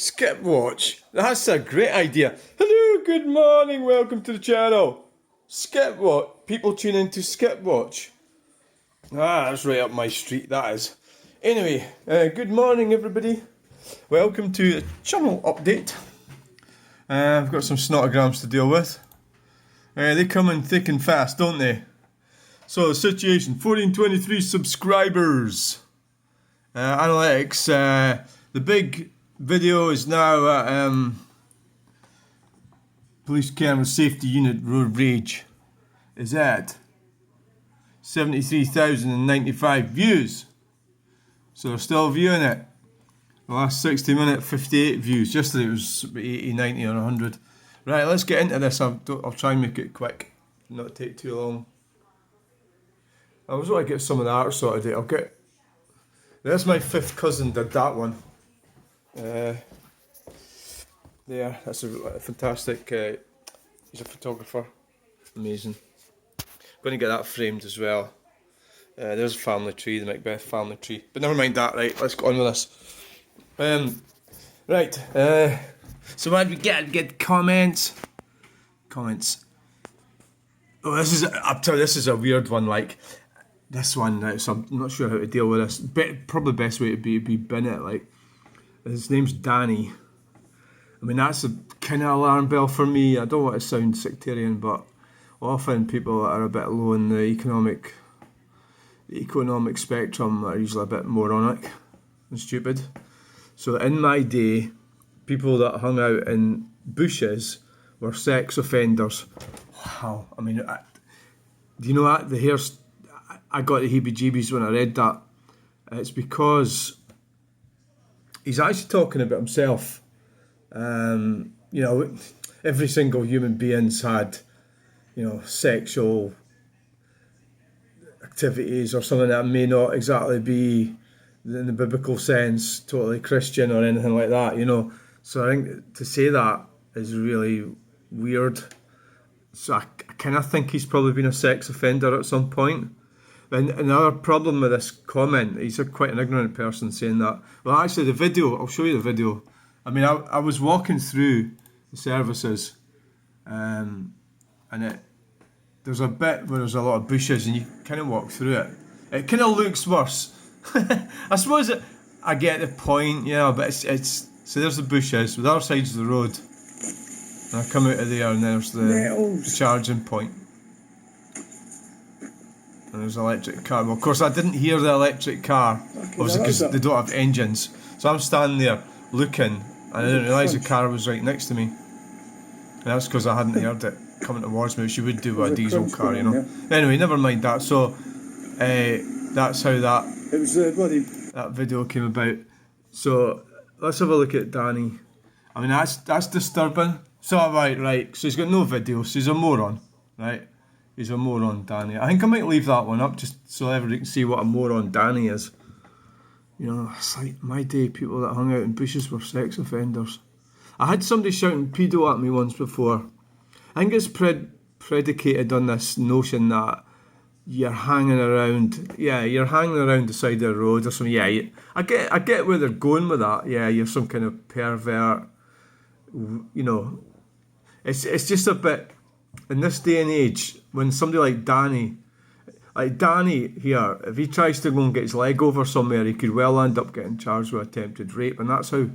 Skip watch. That's a great idea. Hello, good morning, welcome to the channel. Skip watch. People tune into skip watch. That's right up my street, that is. Anyway, good morning everybody. Welcome to a channel update. I've got some snotograms to deal with. They come in thick and fast, don't they? So the situation, 1423 subscribers. Analytics, the big video is now at Police Camera Safety Unit Road Rage is at 73,095 views. So they're still viewing it. The last 60 minutes, 58 views. Yesterday it was 80, 90 or 100. Right, let's get into this. I'll try and make it quick, not take too long. I was going to get some of the art sorted out. There's my fifth cousin did that one. There, that's a fantastic, he's a photographer, amazing. Going to get that framed as well. There's a family tree, the Macbeth family tree, but never mind that, right, let's go on with this. Right, so what did we get? We get comments. Oh, this is a weird one, like, this one, so I'm not sure how to deal with this. Probably the best way to be bin it, like, his name's Danny. I mean, that's a kind of alarm bell for me. I don't want to sound sectarian, but often people that are a bit low in the economic spectrum are usually a bit moronic and stupid. So in my day, people that hung out in bushes were sex offenders. Wow. I mean, do you know what? I got the heebie-jeebies when I read that. It's because he's actually talking about himself. You know, every single human being's had, you know, sexual activities or something that may not exactly be, in the biblical sense, totally Christian or anything like that, you know. So I think to say that is really weird. So I kind of think he's probably been a sex offender at some point. And another problem with this comment, he's quite an ignorant person saying that. Well, actually, the video, I'll show you the video. I mean, I was walking through the services, and there's a bit where there's a lot of bushes, and you kind of walk through it. It kind of looks worse. I suppose I get the point, yeah, but it's so there's the bushes, the other side's the road, and I come out of there, and there's the charging point. And there's an electric car. Well, of course, I didn't hear the electric car, obviously, because they don't have engines. So I'm standing there looking, and I didn't realise the car was right next to me. And that's because I hadn't heard it coming towards me, which you would do with a diesel car, you know. Anyway, never mind that. So that's how that video came about. So let's have a look at Danny. I mean, that's disturbing. So right. So he's got no video. So he's a moron, right? He's a moron, Danny. I think I might leave that one up just so everybody can see what a moron Danny is. You know, it's like my day, people that hung out in bushes were sex offenders. I had somebody shouting pedo at me once before. I think it's predicated on this notion that you're hanging around the side of the road or something. Yeah, I get where they're going with that. Yeah, you're some kind of pervert. You know, it's just a bit, in this day and age, when somebody like Danny here, if he tries to go and get his leg over somewhere, he could well end up getting charged with attempted rape, and that's how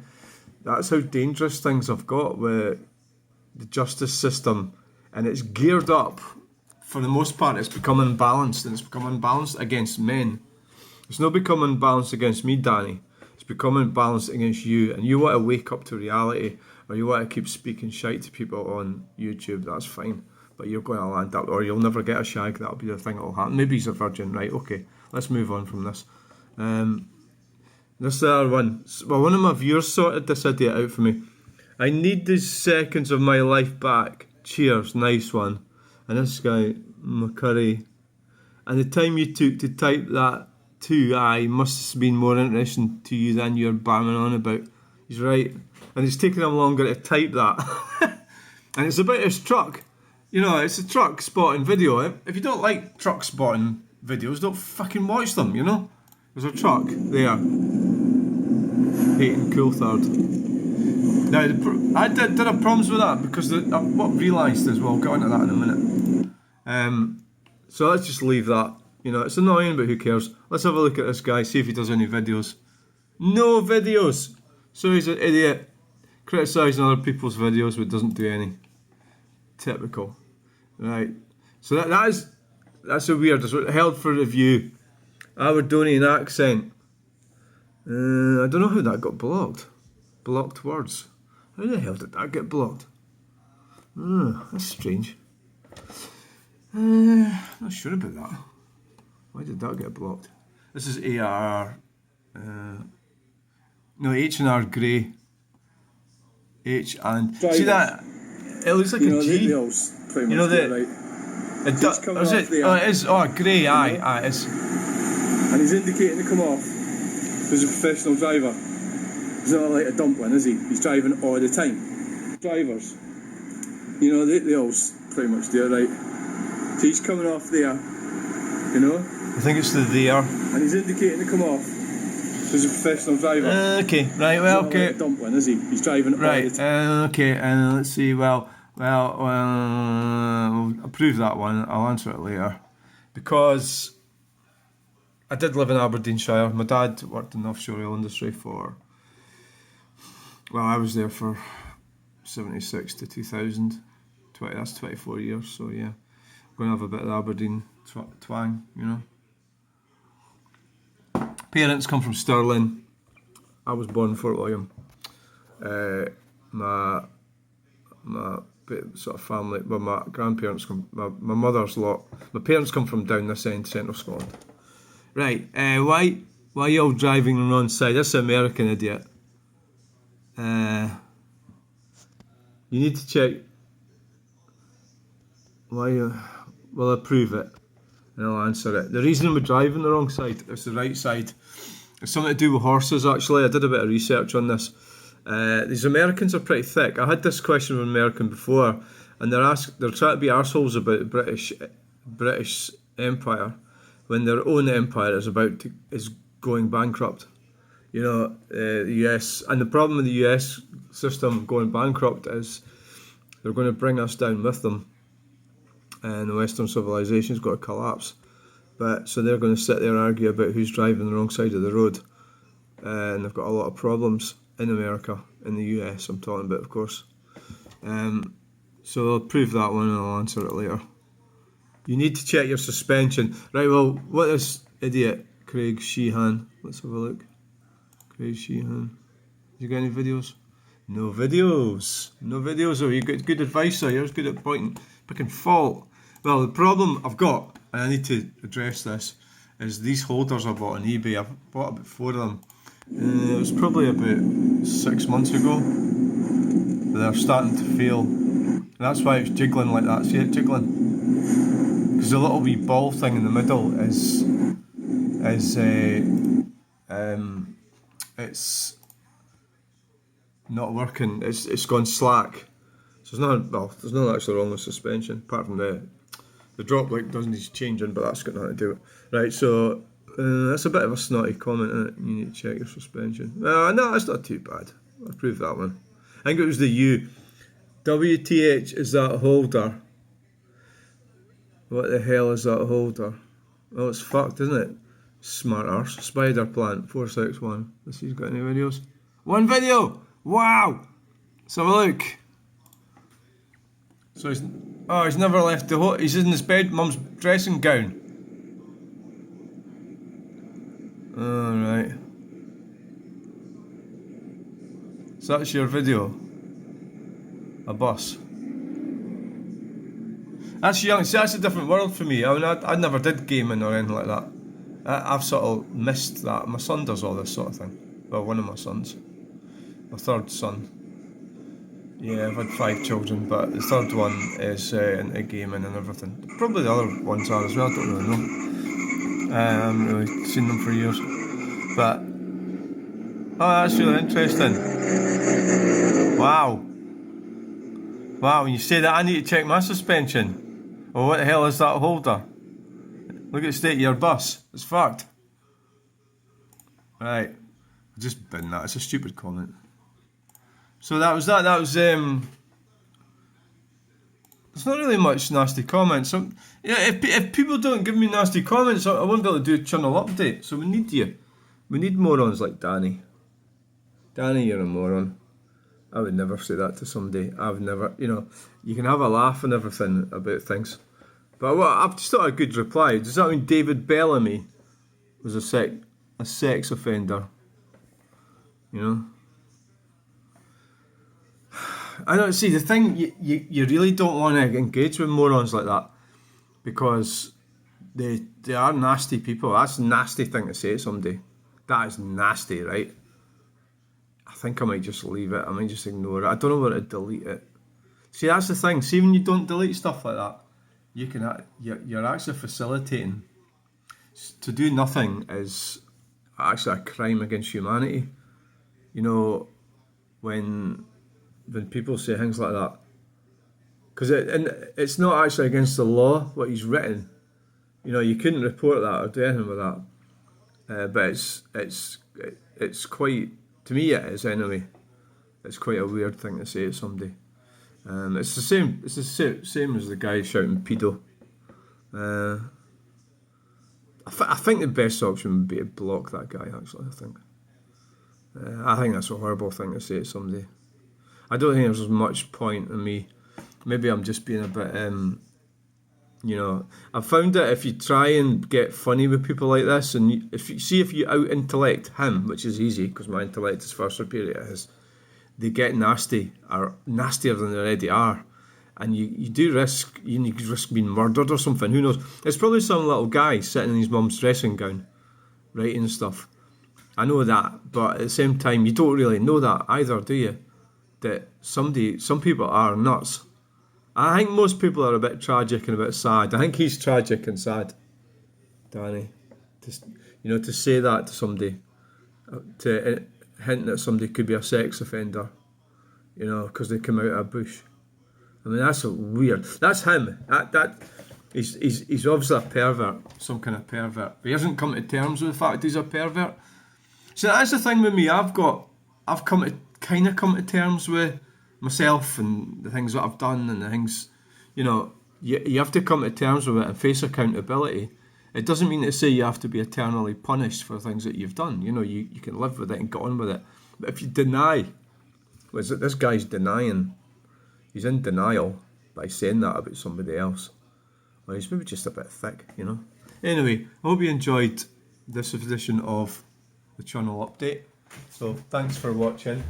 dangerous things have got with the justice system, and it's geared up. For the most part, it's become unbalanced, and it's become unbalanced against men. It's not become unbalanced against me, Danny. It's become unbalanced against you, and you want to wake up to reality, or you want to keep speaking shite to people on YouTube. That's fine. But you're going to land up, or you'll never get a shag. That'll be the thing that'll happen. Maybe he's a virgin, right? Okay, let's move on from this. This other one. Well, one of my viewers sorted this idiot out for me. I need these seconds of my life back. Cheers, nice one. And this guy, McCurry. And the time you took to type that too, must have been more interesting to you than you're bamming on about. He's right. And it's taken him longer to type that. And it's about his truck. You know, it's a truck spotting video. If you don't like truck spotting videos, don't fucking watch them, you know? There's a truck there. Peyton Coulthard. Now, I did have problems with that because what I've realised as well, get into that in a minute. So let's just leave that. You know, it's annoying, but who cares? Let's have a look at this guy, see if he does any videos. No videos! So he's an idiot, criticising other people's videos but doesn't do any. Typical. Right. So that's a weird. It's held for review. Aberdonian accent. I don't know how that got blocked. Blocked words. How the hell did that get blocked? That's strange. Not sure about that. Why did that get blocked? This is AR. No, H&R Grey. H and Drivers. See that? It looks like a G. They all pretty much You know get the. it right. It does. Is it? Oh, it is. Oh, grey. Aye, it is. And he's indicating to come off. He's a professional driver. He's not like a dumpling, is he? He's driving all the time. Drivers, you know, they all pretty much do it right. So he's coming off there, you know. I think it's the there. And he's indicating to come off. He's a professional driver. Okay, right. Well, he's not okay. like a dumpling, is he? He's driving all the time. Right. Okay. And let's see. Well. We'll approve that one. I'll answer it later because I did live in Aberdeenshire. My dad worked in the offshore oil industry for. Well, I was there for 76 to 2000. That's 24 years. So yeah, I'm going to have a bit of Aberdeen twang, you know. Parents come from Stirling. I was born in Fort William. My sort of family, well, my grandparents come, my mother's lot, my parents come from down this end, central Scotland. Right, why are you all driving on the wrong side? That's an American idiot. You need to check. Well, approve it and I'll answer it. The reason we're driving the wrong side is the right side. It's something to do with horses, actually. I did a bit of research on this. These Americans are pretty thick. I had this question from an American before, and they're trying to be arseholes about the British Empire when their own empire is going bankrupt. You know, the US, and the problem with the US system going bankrupt is they're going to bring us down with them, and the Western civilization's got to collapse. But so they're going to sit there and argue about who's driving the wrong side of the road, and they've got a lot of problems. In America, in the US, I'm talking about, of course. So I'll prove that one and I'll answer it later. You need to check your suspension. Right, well, what is idiot Craig Sheehan? Let's have a look. Craig Sheehan. Have you got any videos? No videos. No videos. Oh, you got good advice, so you're good at picking fault. Well, the problem I've got, and I need to address this, is these holders I bought on eBay. I've bought about 4 of them. It was probably about 6 months ago. They're starting to fail. And that's why it's jiggling like that. See it jiggling? Because the little wee ball thing in the middle is it's not working. It's gone slack. So there's nothing actually wrong with suspension, apart from the drop light doesn't need changing, but that's got nothing to do with it. Right, so that's a bit of a snotty comment, isn't it? You need to check your suspension. No, that's not too bad. I'll prove that one. I think it was the U. WTH is that holder. What the hell is that holder? Well, it's fucked, isn't it? Smart arse. Spider plant 461. Let's see if he's got any videos. 1 video! Wow! Let's have a look. So he's never left the home. He's in his bed, mum's dressing gown. Alright. So that's your video. A bus. That's young. See, that's a different world for me. I mean, I never did gaming or anything like that. I've sort of missed that. My son does all this sort of thing. Well, one of my sons. My third son. Yeah, I've had 5 children, but the third one is into gaming and everything. Probably the other ones are as well, I don't really know. I haven't really seen them for years. But, oh, that's really interesting. Wow. Wow, when you say that, I need to check my suspension. Well, what the hell is that holder? Look at the state of your bus. It's fucked. Right. Just bin that. It's a stupid comment. So that was that. That was there's not really much nasty comments. If people don't give me nasty comments, I won't be able to do a channel update. So we need you. We need morons like Danny. Danny, you're a moron. I would never say that to somebody. I've never, you can have a laugh and everything about things. But I've just thought a good reply. Does that mean David Bellamy was a sex offender? I don't see the thing. You really don't want to engage with morons like that because they are nasty people. That's a nasty thing to say to somebody. That is nasty, right? I think I might just leave it. I might just ignore it. I don't know where to delete it. See, that's the thing. See, when you don't delete stuff like that, you're actually facilitating. To do nothing is actually a crime against humanity. When people say things like that, because it's not actually against the law what he's written. You couldn't report that or do anything with that. But it's quite, to me it is anyway. It's quite a weird thing to say to somebody. It's the same. It's the same as the guy shouting pedo. I think the best option would be to block that guy. Actually, I think that's a horrible thing to say to somebody. I don't think there's much point in me. Maybe I'm just being a bit. I've found that if you try and get funny with people like this, and if you out intellect him, which is easy because my intellect is far superior to his, they get nasty or nastier than they already are, and you do risk being murdered or something. Who knows? It's probably some little guy sitting in his mum's dressing gown, writing stuff. I know that, but at the same time, you don't really know that either, do you? That some people are nuts. I think most people are a bit tragic and a bit sad. I think he's tragic and sad, Danny. To say that to somebody, to hint that somebody could be a sex offender, because they come out of a bush. I mean, that's weird. That's him. He's obviously a pervert, some kind of pervert. But he hasn't come to terms with the fact he's a pervert. So that's the thing with me. I've come to terms with myself and the things that I've done and the things, you have to come to terms with it and face accountability. It doesn't mean to say you have to be eternally punished for things that you've done. You can live with it and get on with it. But if you deny, this guy's denying, he's in denial by saying that about somebody else. Well, he's maybe just a bit thick, Anyway, I hope you enjoyed this edition of the Chunell update. So thanks for watching,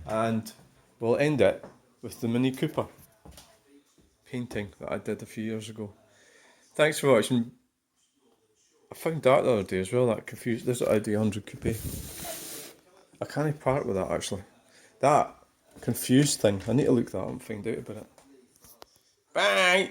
and we'll end it with the Mini Cooper painting that I did a few years ago. Thanks for watching. I found that the other day as well, that confused. This is Audi 100 Coupe. I can't part with that actually. That confused thing, I need to look that up and find out about it. Bye!